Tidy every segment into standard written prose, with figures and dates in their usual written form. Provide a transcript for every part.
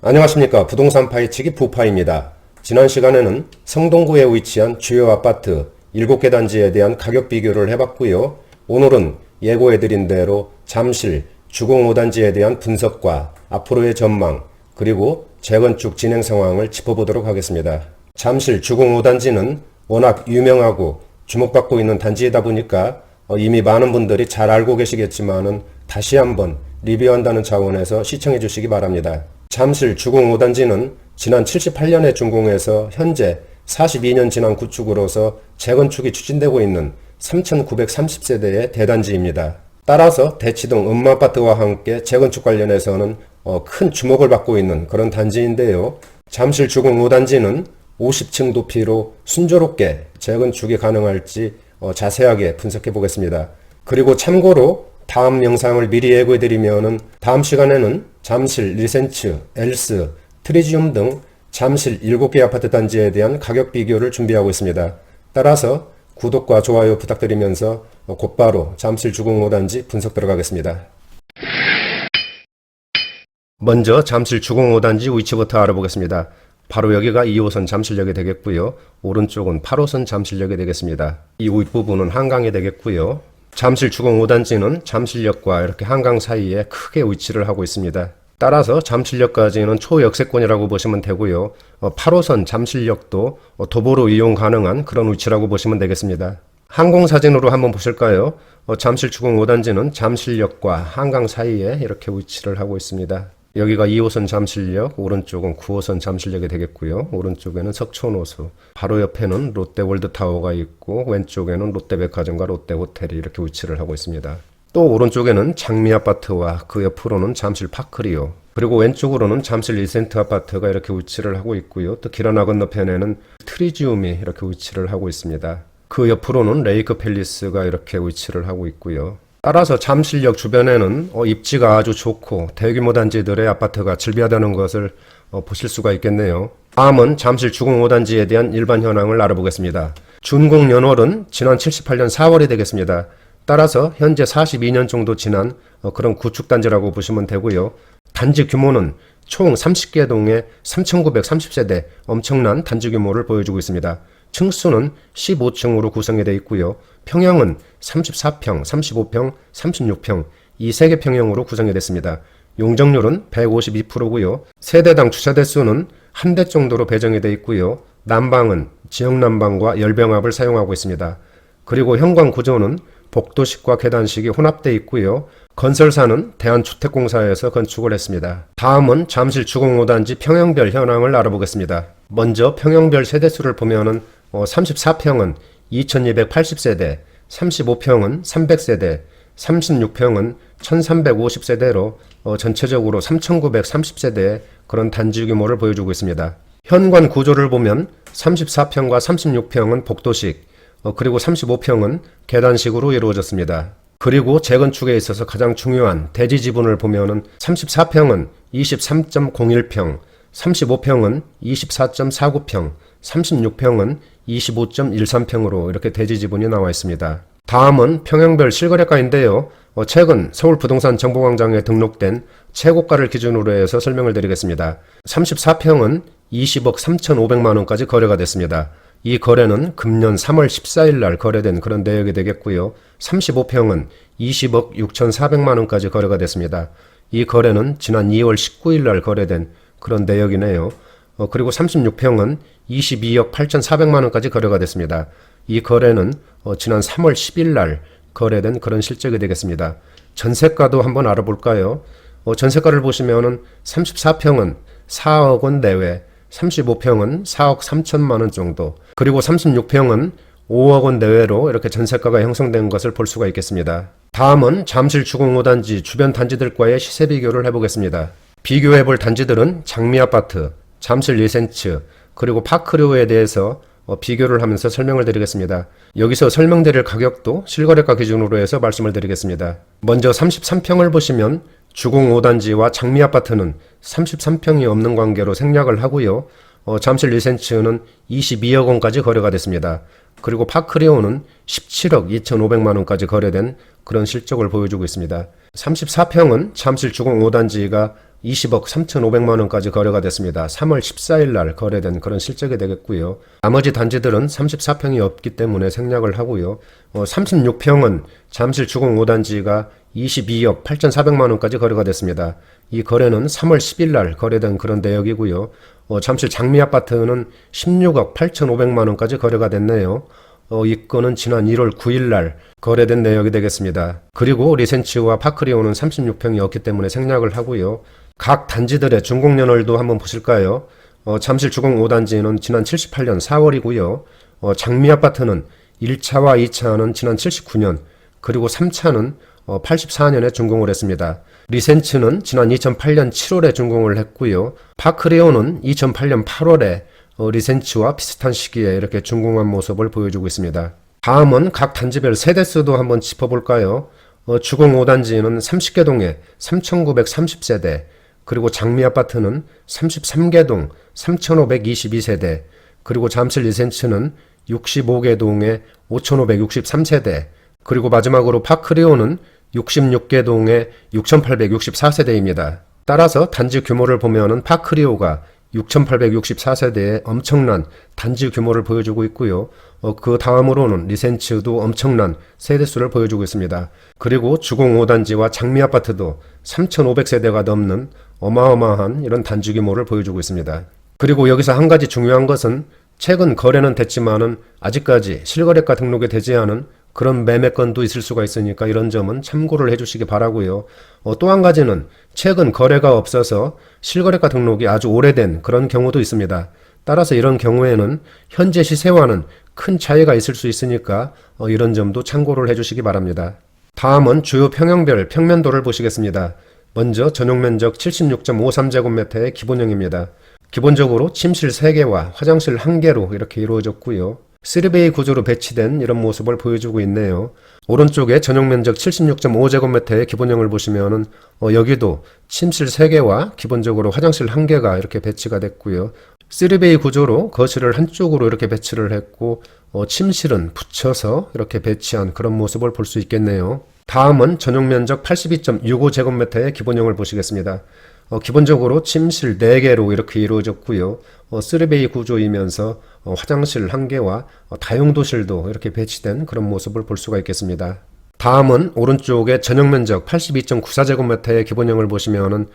안녕하십니까. 부동산 파헤치기 부파입니다. 지난 시간에는 성동구에 위치한 주요 아파트 7개 단지에 대한 가격 비교를 해봤고요. 오늘은 예고해드린 대로 잠실 주공 5단지에 대한 분석과 앞으로의 전망 그리고 재건축 진행 상황을 짚어보도록 하겠습니다. 잠실 주공 5단지는 워낙 유명하고 주목받고 있는 단지이다 보니까 이미 많은 분들이 잘 알고 계시겠지만은 다시 한번 리뷰한다는 차원에서 시청해 주시기 바랍니다. 잠실 주공 5단지는 지난 78년에 준공해서 현재 42년 지난 구축으로서 재건축이 추진되고 있는 3,930세대의 대단지입니다. 따라서 대치동 음마아파트와 함께 재건축 관련해서는 큰 주목을 받고 있는 그런 단지인데요. 잠실 주공 5단지는 50층 높이로 순조롭게 재건축이 가능할지 자세하게 분석해 보겠습니다. 그리고 참고로 다음 영상을 미리 예고해드리면은 다음 시간에는 잠실 리센츠, 엘스, 트리지움 등 잠실 7개 아파트 단지에 대한 가격 비교를 준비하고 있습니다. 따라서 구독과 좋아요 부탁드리면서 곧바로 잠실 주공 5단지 분석 들어가겠습니다. 먼저 잠실 주공 5단지 위치부터 알아보겠습니다. 바로 여기가 2호선 잠실역이 되겠고요. 오른쪽은 8호선 잠실역이 되겠습니다. 이 윗부분은 한강이 되겠고요. 잠실 주공 5단지는 잠실역과 이렇게 한강 사이에 크게 위치를 하고 있습니다. 따라서 잠실역까지는 초역세권이라고 보시면 되고요. 8호선 잠실역도 도보로 이용 가능한 그런 위치라고 보시면 되겠습니다. 항공사진으로 한번 보실까요? 잠실 주공 5단지는 잠실역과 한강 사이에 이렇게 위치를 하고 있습니다. 여기가 2호선 잠실역, 오른쪽은 9호선 잠실역이 되겠고요. 오른쪽에는 석촌호수, 바로 옆에는 롯데월드타워가 있고 왼쪽에는 롯데백화점과 롯데호텔이 이렇게 위치를 하고 있습니다. 또 오른쪽에는 장미아파트와 그 옆으로는 잠실 파크리오, 그리고 왼쪽으로는 잠실 리센트 아파트가 이렇게 위치를 하고 있고요. 또 길 하나 건너편에는 트리지움이 이렇게 위치를 하고 있습니다. 그 옆으로는 레이크 팰리스가 이렇게 위치를 하고 있고요. 따라서 잠실역 주변에는 입지가 아주 좋고 대규모 단지들의 아파트가 즐비하다는 것을 보실 수가 있겠네요. 다음은 잠실 주공 5단지에 대한 일반 현황을 알아보겠습니다. 준공 연월은 지난 78년 4월이 되겠습니다. 따라서 현재 42년 정도 지난 그런 구축단지라고 보시면 되고요. 단지 규모는 총 30개 동에 3,930세대 엄청난 단지 규모를 보여주고 있습니다. 층수는 15층으로 구성이 되어 있고요. 평형은 34평, 35평, 36평 이 3개 평형으로 구성이 됐습니다. 용적률은 152%고요. 세대당 주차 대수는 한 대 정도로 배정이 되어 있고요. 난방은 지역난방과 열병합을 사용하고 있습니다. 그리고 현관 구조는 복도식과 계단식이 혼합되어 있고요. 건설사는 대한주택공사에서 건축을 했습니다. 다음은 잠실 주공 5단지 평형별 현황을 알아보겠습니다. 먼저 평형별 세대수를 보면은 34평은 2280세대, 35평은 300세대, 36평은 1350세대로 전체적으로 3930세대의 그런 단지 규모를 보여주고 있습니다. 현관 구조를 보면 34평과 36평은 복도식, 그리고 35평은 계단식으로 이루어졌습니다. 그리고 재건축에 있어서 가장 중요한 대지 지분을 보면은 34평은 23.01평, 35평은 24.49평, 36평은 25.13평으로 이렇게 대지 지분이 나와 있습니다. 다음은 평형별 실거래가인데요. 최근 서울부동산정보광장에 등록된 최고가를 기준으로 해서 설명을 드리겠습니다. 34평은 20억 3,500만원까지 거래가 됐습니다. 이 거래는 금년 3월 14일 날 거래된 그런 내역이 되겠고요. 35평은 20억 6,400만원까지 거래가 됐습니다. 이 거래는 지난 2월 19일 날 거래된 그런 내역이네요. 그리고 36평은 22억 8,400만원까지 거래가 됐습니다. 이 거래는 지난 3월 10일 날 거래된 그런 실적이 되겠습니다. 전세가도 한번 알아볼까요? 전세가를 보시면은 34평은 4억 원 내외, 35평은 4억 3천만원 정도, 그리고 36평은 5억 원 내외로 이렇게 전세가가 형성된 것을 볼 수가 있겠습니다. 다음은 잠실 주공 5단지 주변 단지들과의 시세 비교를 해보겠습니다. 비교해볼 단지들은 장미아파트, 잠실 리센츠, 그리고 파크류에 대해서 비교를 하면서 설명을 드리겠습니다. 여기서 설명드릴 가격도 실거래가 기준으로 해서 말씀을 드리겠습니다. 먼저 33평을 보시면 주공 5단지와 장미아파트는 33평이 없는 관계로 생략을 하고요. 잠실 리센츠는 22억 원까지 거래가 됐습니다. 그리고 파크리오는 17억 2,500만원까지 거래된 그런 실적을 보여주고 있습니다. 34평은 잠실 주공 5단지가 20억 3,500만 원까지 거래가 됐습니다. 3월 14일 날 거래된 그런 실적이 되겠고요. 나머지 단지들은 34평이 없기 때문에 생략을 하고요. 36평은 잠실 주공 5단지가 22억 8,400만 원까지 거래가 됐습니다. 이 거래는 3월 10일 날 거래된 그런 내역이고요. 잠실 장미 아파트는 16억 8,500만 원까지 거래가 됐네요. 이 건은 지난 1월 9일 날 거래된 내역이 되겠습니다. 그리고 리센치와 파크리오는 36평이었기 때문에 생략을 하고요. 각 단지들의 준공연월도 한번 보실까요? 잠실 주공 5단지는 지난 78년 4월이고요. 장미 아파트는 1차와 2차는 지난 79년, 그리고 3차는 84년에 준공을 했습니다. 리센츠는 지난 2008년 7월에 준공을 했고요. 파크리오는 2008년 8월에 리센츠와 비슷한 시기에 이렇게 준공한 모습을 보여주고 있습니다. 다음은 각 단지별 세대수도 한번 짚어볼까요? 주공 5단지는 30개 동에 3,930세대, 그리고 장미 아파트는 33개 동 3,522세대, 그리고 잠실 리센츠는 65개 동에 5,563세대, 그리고 마지막으로 파크리오는 66개 동에 6,864세대입니다. 따라서 단지 규모를 보면은 파크리오가 6,864세대의 엄청난 단지 규모를 보여주고 있고요. 그 다음으로는 리센츠도 엄청난 세대수를 보여주고 있습니다. 그리고 주공 5단지와 장미 아파트도 3,500세대가 넘는 어마어마한 이런 단지 규모를 보여주고 있습니다. 그리고 여기서 한 가지 중요한 것은 최근 거래는 됐지만은 아직까지 실거래가 등록이 되지 않은 그런 매매건도 있을 수가 있으니까 이런 점은 참고를 해주시기 바라고요. 또 한 가지는 최근 거래가 없어서 실거래가 등록이 아주 오래된 그런 경우도 있습니다. 따라서 이런 경우에는 현재 시세와는 큰 차이가 있을 수 있으니까 이런 점도 참고를 해주시기 바랍니다. 다음은 주요 평형별 평면도를 보시겠습니다. 먼저 전용면적 76.53제곱미터의 기본형입니다. 기본적으로 침실 3개와 화장실 1개로 이렇게 이루어졌고요. 3베이 구조로 배치된 이런 모습을 보여주고 있네요. 오른쪽에 전용면적 76.5제곱미터의 기본형을 보시면은 여기도 침실 3개와 기본적으로 화장실 1개가 이렇게 배치가 됐고요. 3베이 구조로 거실을 한쪽으로 이렇게 배치를 했고 침실은 붙여서 이렇게 배치한 그런 모습을 볼 수 있겠네요. 다음은 전용면적 82.65제곱미터의 기본형을 보시겠습니다. 기본적으로 침실 4개로 이렇게 이루어졌고요. 3베이 구조이면서 화장실 1개와 다용도실도 이렇게 배치된 그런 모습을 볼 수가 있겠습니다. 다음은 오른쪽에 전용면적 82.94제곱미터의 기본형을 보시면은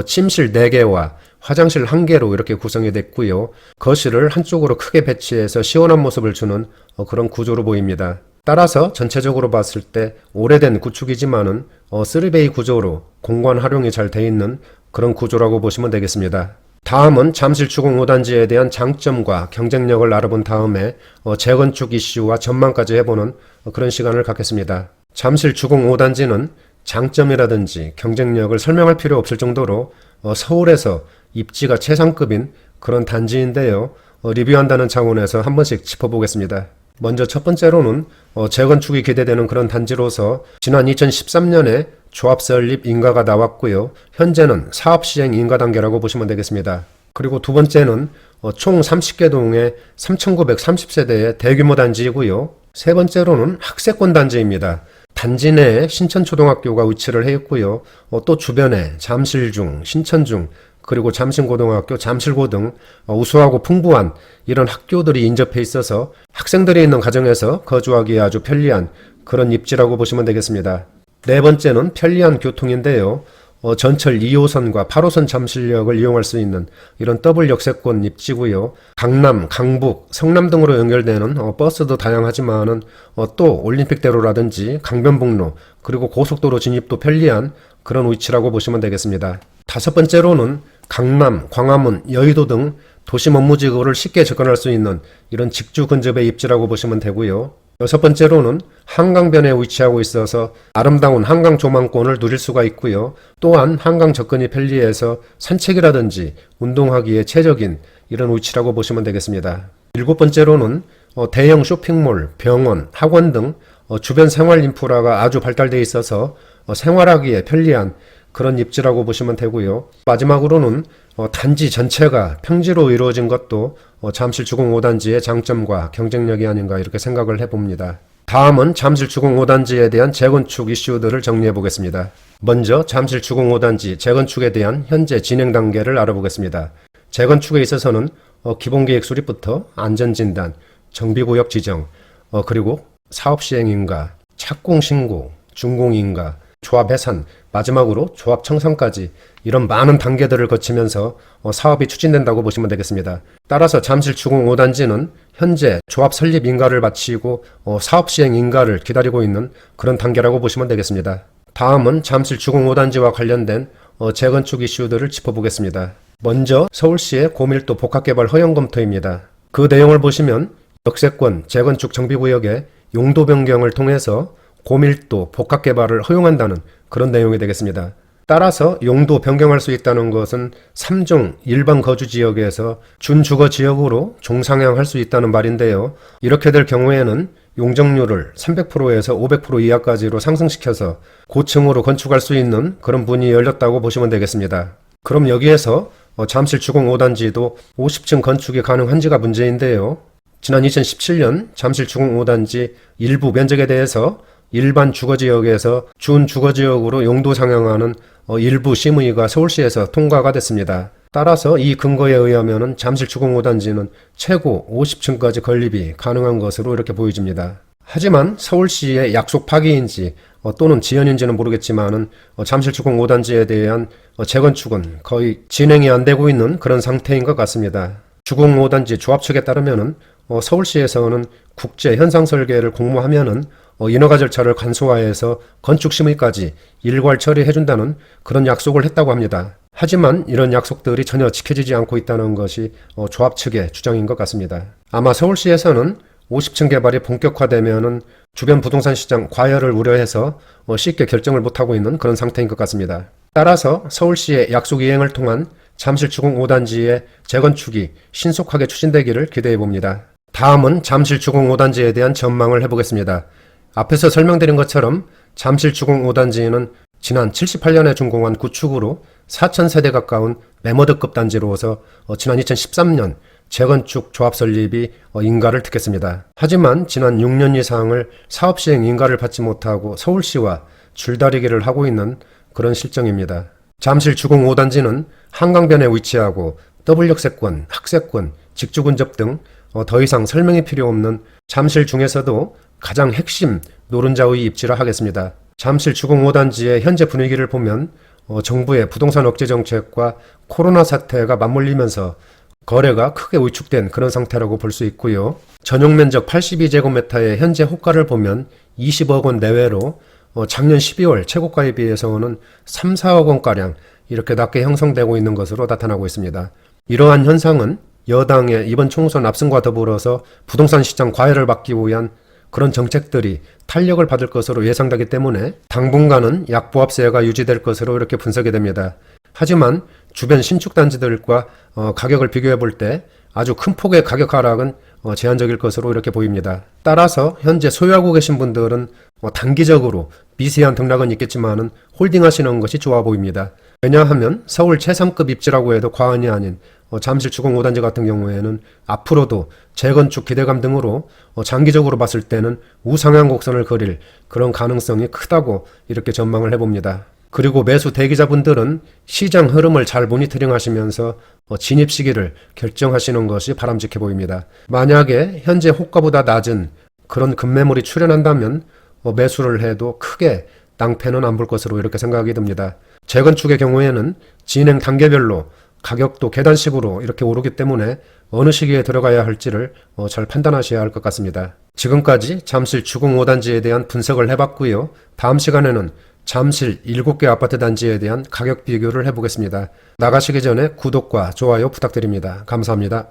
침실 4개와 화장실 1개로 이렇게 구성이 됐고요. 거실을 한쪽으로 크게 배치해서 시원한 모습을 주는 그런 구조로 보입니다. 따라서 전체적으로 봤을 때 오래된 구축이지만은 3베이 구조로 공간 활용이 잘 돼 있는 그런 구조라고 보시면 되겠습니다. 다음은 잠실 주공 5단지에 대한 장점과 경쟁력을 알아본 다음에 재건축 이슈와 전망까지 해보는 그런 시간을 갖겠습니다. 잠실 주공 5단지는 장점이라든지 경쟁력을 설명할 필요 없을 정도로 서울에서 입지가 최상급인 그런 단지인데요. 리뷰한다는 차원에서 한 번씩 짚어보겠습니다. 먼저 첫 번째로는 재건축이 기대되는 그런 단지로서 지난 2013년에 조합 설립 인가가 나왔고요. 현재는 사업 시행 인가 단계라고 보시면 되겠습니다. 그리고 두 번째는 총 30개 동에 3,930세대의 대규모 단지이고요. 세 번째로는 학세권 단지입니다. 단지 내에 신천초등학교가 위치를 해 있고요. 또 주변에 잠실중, 신천중, 그리고 잠신고등학교, 잠실고 등 우수하고 풍부한 이런 학교들이 인접해 있어서 학생들이 있는 가정에서 거주하기에 아주 편리한 그런 입지라고 보시면 되겠습니다. 네 번째는 편리한 교통인데요. 전철 2호선과 8호선 잠실역을 이용할 수 있는 이런 더블 역세권 입지고요. 강남, 강북, 성남 등으로 연결되는 버스도 다양하지만은 또 올림픽대로라든지 강변북로 그리고 고속도로 진입도 편리한 그런 위치라고 보시면 되겠습니다. 다섯 번째로는 강남, 광화문, 여의도 등 도심 업무지구를 쉽게 접근할 수 있는 이런 직주 근접의 입지라고 보시면 되고요. 여섯 번째로는 한강변에 위치하고 있어서 아름다운 한강 조망권을 누릴 수가 있고요. 또한 한강 접근이 편리해서 산책이라든지 운동하기에 최적인 이런 위치라고 보시면 되겠습니다. 일곱 번째로는 대형 쇼핑몰, 병원, 학원 등 주변 생활 인프라가 아주 발달되어 있어서 생활하기에 편리한 그런 입지라고 보시면 되고요. 마지막으로는 단지 전체가 평지로 이루어진 것도 잠실 주공 5단지의 장점과 경쟁력이 아닌가 이렇게 생각을 해봅니다. 다음은 잠실 주공 5단지에 대한 재건축 이슈들을 정리해 보겠습니다. 먼저 잠실 주공 5단지 재건축에 대한 현재 진행 단계를 알아보겠습니다. 재건축에 있어서는 기본계획 수립부터 안전진단, 정비구역 지정, 그리고 사업시행인가, 착공신고, 준공인가, 조합 해산, 마지막으로 조합 청산까지 이런 많은 단계들을 거치면서 사업이 추진된다고 보시면 되겠습니다. 따라서 잠실 주공 5단지는 현재 조합 설립 인가를 마치고 사업 시행 인가를 기다리고 있는 그런 단계라고 보시면 되겠습니다. 다음은 잠실 주공 5단지와 관련된 재건축 이슈들을 짚어보겠습니다. 먼저 서울시의 고밀도 복합개발 허용 검토입니다. 그 내용을 보시면 역세권 재건축 정비구역의 용도 변경을 통해서 고밀도 복합개발을 허용한다는 그런 내용이 되겠습니다. 따라서 용도 변경할 수 있다는 것은 3종 일반 거주지역에서 준주거지역으로 종상향할 수 있다는 말인데요. 이렇게 될 경우에는 용적률을 300%에서 500% 이하까지로 상승시켜서 고층으로 건축할 수 있는 그런 문이 열렸다고 보시면 되겠습니다. 그럼 여기에서 잠실 주공 5단지도 50층 건축이 가능한지가 문제인데요. 지난 2017년 잠실 주공 5단지 일부 면적에 대해서 일반 주거지역에서 준주거지역으로 용도 상향하는 일부 심의가 서울시에서 통과가 됐습니다. 따라서 이 근거에 의하면 잠실 주공 5단지는 최고 50층까지 건립이 가능한 것으로 이렇게 보여집니다. 하지만 서울시의 약속 파기인지 또는 지연인지는 모르겠지만은 잠실 주공 5단지에 대한 재건축은 거의 진행이 안 되고 있는 그런 상태인 것 같습니다. 주공 5단지 조합 측에 따르면은 서울시에서는 국제 현상 설계를 공모하면은 인허가 절차를 간소화해서 건축 심의까지 일괄 처리해준다는 그런 약속을 했다고 합니다. 하지만 이런 약속들이 전혀 지켜지지 않고 있다는 것이 조합 측의 주장인 것 같습니다. 아마 서울시에서는 50층 개발이 본격화되면은 주변 부동산 시장 과열을 우려해서 쉽게 결정을 못하고 있는 그런 상태인 것 같습니다. 따라서 서울시의 약속 이행을 통한 잠실 주공 5단지의 재건축이 신속하게 추진되기를 기대해 봅니다. 다음은 잠실 주공 5단지에 대한 전망을 해보겠습니다. 앞에서 설명드린 것처럼 잠실 주공 5단지는 지난 78년에 준공한 구축으로 4,000세대 가까운 메모드급 단지로서 지난 2013년 재건축 조합 설립이 인가를 득했습니다. 하지만 지난 6년 이상을 사업시행 인가를 받지 못하고 서울시와 줄다리기를 하고 있는 그런 실정입니다. 잠실 주공 5단지는 한강변에 위치하고 W역세권, 학세권, 직주근접 등 더 이상 설명이 필요 없는 잠실 중에서도 가장 핵심 노른자의 입지라 하겠습니다. 잠실 주공 5단지의 현재 분위기를 보면 정부의 부동산 억제 정책과 코로나 사태가 맞물리면서 거래가 크게 위축된 그런 상태라고 볼 수 있고요. 전용 면적 82제곱미터의 현재 호가를 보면 20억 원 내외로 작년 12월 최고가에 비해서는 3, 4억 원가량 이렇게 낮게 형성되고 있는 것으로 나타나고 있습니다. 이러한 현상은 여당의 이번 총선 압승과 더불어서 부동산 시장 과열을 막기 위한 그런 정책들이 탄력을 받을 것으로 예상되기 때문에 당분간은 약보합세가 유지될 것으로 이렇게 분석이 됩니다. 하지만 주변 신축 단지들과 가격을 비교해 볼 때 아주 큰 폭의 가격 하락은 제한적일 것으로 이렇게 보입니다. 따라서 현재 소유하고 계신 분들은 단기적으로 미세한 등락은 있겠지만은 홀딩하시는 것이 좋아 보입니다. 왜냐하면 서울 최상급 입지라고 해도 과언이 아닌 잠실 주공 5단지 같은 경우에는 앞으로도 재건축 기대감 등으로 장기적으로 봤을 때는 우상향 곡선을 그릴 그런 가능성이 크다고 이렇게 전망을 해봅니다. 그리고 매수 대기자분들은 시장 흐름을 잘 모니터링 하시면서 진입 시기를 결정하시는 것이 바람직해 보입니다. 만약에 현재 호가보다 낮은 그런 급매물이 출현한다면 매수를 해도 크게 낭패는 안 볼 것으로 이렇게 생각이 듭니다. 재건축의 경우에는 진행 단계별로 가격도 계단식으로 이렇게 오르기 때문에 어느 시기에 들어가야 할지를 잘 판단하셔야 할 것 같습니다. 지금까지 잠실 주공 5단지에 대한 분석을 해봤고요. 다음 시간에는 잠실 7개 아파트 단지에 대한 가격 비교를 해보겠습니다. 나가시기 전에 구독과 좋아요 부탁드립니다. 감사합니다.